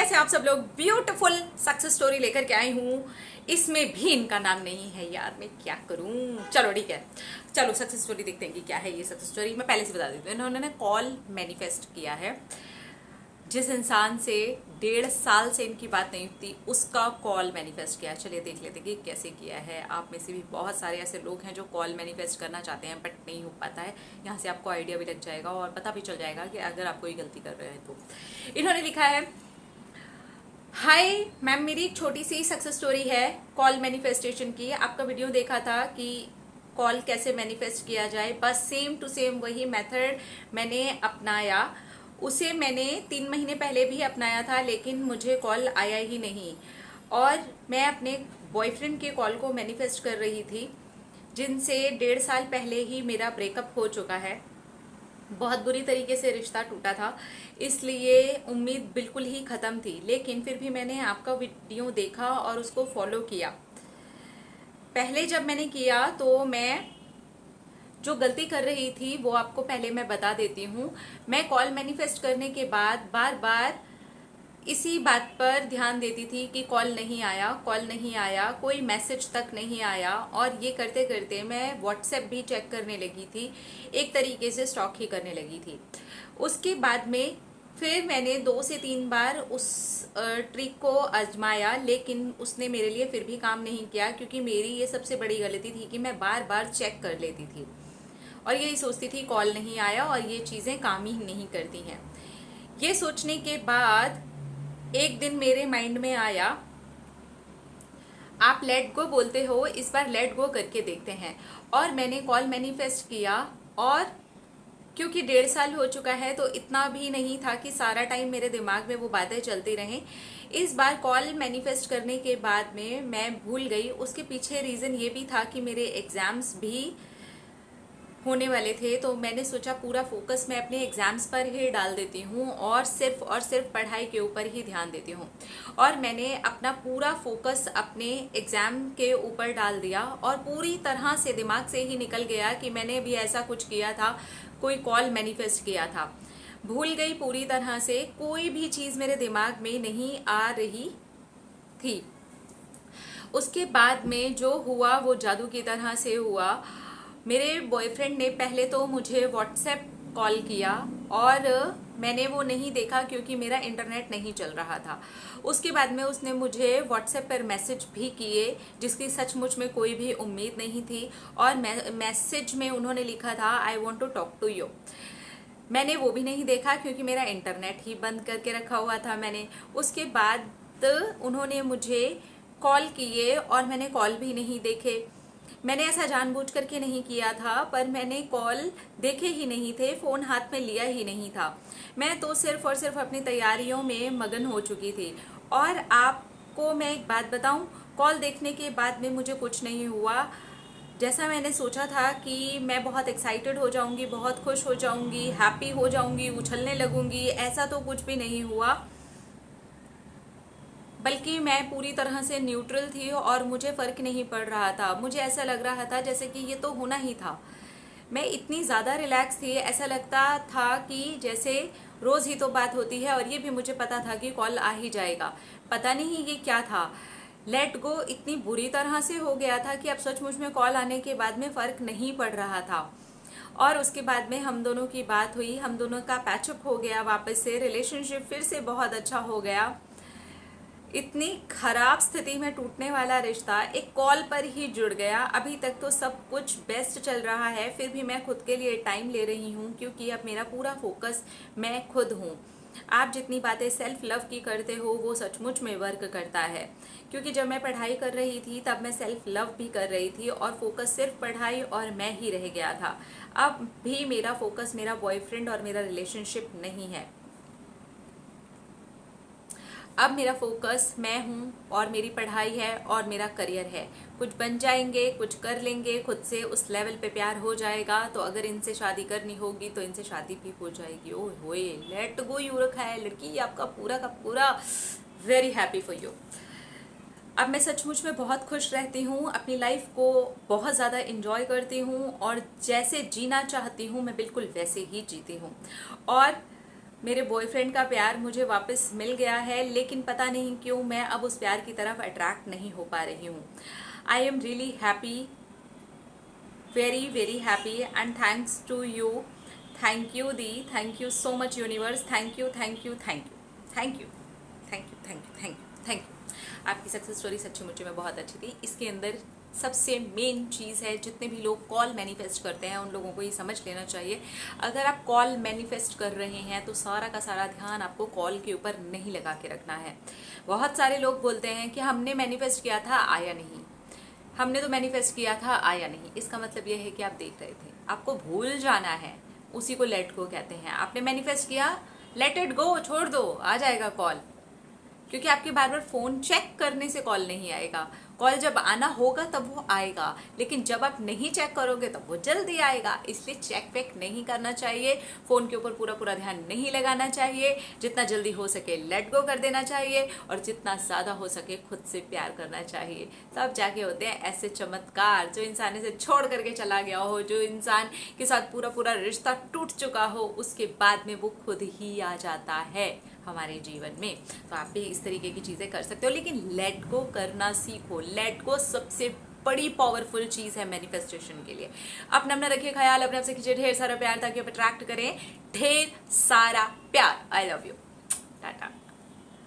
कैसे आप सब लोग। ब्यूटीफुल सक्सेस स्टोरी लेकर के आई हूँ। इसमें भी इनका नाम नहीं है यार, मैं क्या करूँ। चलो ठीक है, चलो सक्सेस स्टोरी देखते हैं कि क्या है ये सक्सेस स्टोरी। मैं पहले से बता देती हूँ। इन्होंने कॉल मैनिफेस्ट किया है। जिस इंसान से 1.5 साल से इनकी बात नहीं थी, उसका कॉल मैनिफेस्ट किया। चलिए देख लेते कि कैसे किया है। आप में से भी बहुत सारे ऐसे लोग हैं जो कॉल मैनिफेस्ट करना चाहते हैं बट नहीं हो पाता है। यहाँ से आपको आइडिया भी लग जाएगा और पता भी चल जाएगा कि अगर आप कोई गलती कर रहे हैं तो। इन्होंने लिखा है, हाय मैम, मेरी एक छोटी सी सक्सेस स्टोरी है कॉल मैनिफेस्टेशन की। आपका वीडियो देखा था कि कॉल कैसे मैनिफेस्ट किया जाए, बस सेम टू सेम वही मेथड मैंने अपनाया। उसे मैंने 3 महीने पहले भी अपनाया था लेकिन मुझे कॉल आया ही नहीं। और मैं अपने बॉयफ्रेंड के कॉल को मैनिफेस्ट कर रही थी, जिनसे 1.5 साल पहले ही मेरा ब्रेकअप हो चुका है। बहुत बुरी तरीके से रिश्ता टूटा था, इसलिए उम्मीद बिल्कुल ही ख़त्म थी। लेकिन फिर भी मैंने आपका वीडियो देखा और उसको फॉलो किया। पहले जब मैंने किया तो मैं जो गलती कर रही थी वो आपको पहले मैं बता देती हूँ। मैं कॉल मैनिफेस्ट करने के बाद बार बार इसी बात पर ध्यान देती थी कि कॉल नहीं आया, कॉल नहीं आया, कोई मैसेज तक नहीं आया। और ये करते करते मैं व्हाट्सएप भी चेक करने लगी थी, एक तरीके से स्टॉक ही करने लगी थी। उसके बाद में फिर मैंने 2 से 3 बार उस ट्रिक को आजमाया, लेकिन उसने मेरे लिए फिर भी काम नहीं किया, क्योंकि मेरी ये सबसे बड़ी गलती थी कि मैं बार बार चेक कर लेती थी और यही सोचती थी कॉल नहीं आया और ये चीज़ें काम ही नहीं करती हैं। ये सोचने के बाद एक दिन मेरे माइंड में आया, आप लेट गो बोलते हो, इस बार लेट गो करके देखते हैं। और मैंने कॉल मैनिफेस्ट किया। और क्योंकि 1.5 साल हो चुका है तो इतना भी नहीं था कि सारा टाइम मेरे दिमाग में वो बातें चलती रहें। इस बार कॉल मैनिफेस्ट करने के बाद में मैं भूल गई। उसके पीछे रीज़न ये भी था कि मेरे एग्ज़ाम्स भी होने वाले थे, तो मैंने सोचा पूरा फोकस मैं अपने एग्ज़ाम्स पर ही डाल देती हूँ और सिर्फ पढ़ाई के ऊपर ही ध्यान देती हूँ। और मैंने अपना पूरा फोकस अपने एग्ज़ाम के ऊपर डाल दिया और पूरी तरह से दिमाग से ही निकल गया कि मैंने भी ऐसा कुछ किया था, कोई कॉल मैनिफेस्ट किया था। भूल गई पूरी तरह से, कोई भी चीज़ मेरे दिमाग में नहीं आ रही थी। उसके बाद में जो हुआ वो जादू की तरह से हुआ। मेरे बॉयफ्रेंड ने पहले तो मुझे व्हाट्सएप कॉल किया और मैंने वो नहीं देखा क्योंकि मेरा इंटरनेट नहीं चल रहा था। उसके बाद में उसने मुझे व्हाट्सएप पर मैसेज भी किए, जिसकी सचमुच में कोई भी उम्मीद नहीं थी। और मैसेज में उन्होंने लिखा था, I want to talk to you. मैंने वो भी नहीं देखा क्योंकि मेरा इंटरनेट ही बंद करके रखा हुआ था मैंने। उसके बाद उन्होंने मुझे कॉल किए और मैंने कॉल भी नहीं देखे। मैंने ऐसा जानबूझ करके नहीं किया था, पर मैंने कॉल देखे ही नहीं थे, फ़ोन हाथ में लिया ही नहीं था। मैं तो सिर्फ और सिर्फ अपनी तैयारियों में मगन हो चुकी थी। और आपको मैं एक बात बताऊं, कॉल देखने के बाद में मुझे कुछ नहीं हुआ। जैसा मैंने सोचा था कि मैं बहुत एक्साइटेड हो जाऊंगी, बहुत खुश हो जाऊंगी, हैप्पी हो जाऊंगी, उछलने लगूंगी, ऐसा तो कुछ भी नहीं हुआ। बल्कि मैं पूरी तरह से न्यूट्रल थी और मुझे फ़र्क नहीं पड़ रहा था। मुझे ऐसा लग रहा था जैसे कि ये तो होना ही था। मैं इतनी ज़्यादा रिलैक्स थी, ऐसा लगता था कि जैसे रोज़ ही तो बात होती है। और ये भी मुझे पता था कि कॉल आ ही जाएगा। पता नहीं ये क्या था, लेट गो इतनी बुरी तरह से हो गया था कि अब सचमुच में कॉल आने के बाद में फ़र्क नहीं पड़ रहा था। और उसके बाद में हम दोनों की बात हुई, हम दोनों का पैचअप हो गया वापस से, रिलेशनशिप फिर से बहुत अच्छा हो गया। इतनी खराब स्थिति में टूटने वाला रिश्ता एक कॉल पर ही जुड़ गया। अभी तक तो सब कुछ बेस्ट चल रहा है, फिर भी मैं खुद के लिए टाइम ले रही हूँ क्योंकि अब मेरा पूरा फोकस मैं खुद हूँ। आप जितनी बातें सेल्फ लव की करते हो वो सचमुच में वर्क करता है, क्योंकि जब मैं पढ़ाई कर रही थी तब मैं सेल्फ लव भी कर रही थी और फोकस सिर्फ पढ़ाई और मैं ही रह गया था। अब भी मेरा फोकस मेरा बॉयफ्रेंड और मेरा रिलेशनशिप नहीं है। अब मेरा फोकस मैं हूँ और मेरी पढ़ाई है और मेरा करियर है। कुछ बन जाएंगे, कुछ कर लेंगे, खुद से उस लेवल पे प्यार हो जाएगा। तो अगर इनसे शादी करनी होगी तो इनसे शादी भी हो जाएगी। ओह होए, लेट गो यू रखा है लड़की, आपका पूरा का पूरा वेरी हैप्पी फॉर यू। अब मैं सचमुच में बहुत खुश रहती हूँ, अपनी लाइफ को बहुत ज़्यादा इंजॉय करती हूँ और जैसे जीना चाहती हूँ मैं बिल्कुल वैसे ही जीती हूँ। और मेरे बॉयफ्रेंड का प्यार मुझे वापस मिल गया है, लेकिन पता नहीं क्यों मैं अब उस प्यार की तरफ अट्रैक्ट नहीं हो पा रही हूँ. I am really happy, very very happy, and thanks to you. Thank you दी, thank you so much universe, thank you thank you thank you thank you thank you thank you thank you thank you. आपकी success story सच्ची मुझे में बहुत अच्छी थी. इसके अंदर सबसे मेन चीज़ है, जितने भी लोग कॉल मैनिफेस्ट करते हैं उन लोगों को ये समझ लेना चाहिए, अगर आप कॉल मैनिफेस्ट कर रहे हैं तो सारा का सारा ध्यान आपको कॉल के ऊपर नहीं लगा के रखना है. बहुत सारे लोग बोलते हैं कि हमने मैनिफेस्ट किया था आया नहीं, हमने तो मैनिफेस्ट किया था आया नहीं. इसका मतलब यह है कि आप देख रहे थे, आपको भूल जाना है. उसी को लेट गो कहते हैं. आपने मैनिफेस्ट किया, लेट इट गो, छोड़ दो, आ जाएगा कॉल. क्योंकि आपके बार बार फ़ोन चेक करने से कॉल नहीं आएगा. कॉल जब आना होगा तब वो आएगा, लेकिन जब आप नहीं चेक करोगे तब वो जल्दी आएगा. इसलिए चेक वेक नहीं करना चाहिए, फ़ोन के ऊपर पूरा पूरा ध्यान नहीं लगाना चाहिए. जितना जल्दी हो सके लेट गो कर देना चाहिए, और जितना ज़्यादा हो सके खुद से प्यार करना चाहिए. तब जाके होते हैं ऐसे चमत्कार. जो इंसान से छोड़ करके चला गया हो, जो इंसान के साथ पूरा पूरा रिश्ता टूट चुका हो, उसके बाद में वो खुद ही आ जाता है हमारे जीवन में. तो आप भी इस तरीके की चीज़ें कर सकते हो, लेकिन लेट गो करना सीखो. लेट गो सबसे बड़ी पावरफुल चीज़ है मैनिफेस्टेशन के लिए. अपना अपना रखिए ख्याल, अपने आपसे कीजिए ढेर सारा प्यार, ताकि आप अट्रैक्ट करें ढेर सारा प्यार. I love you. टाटा.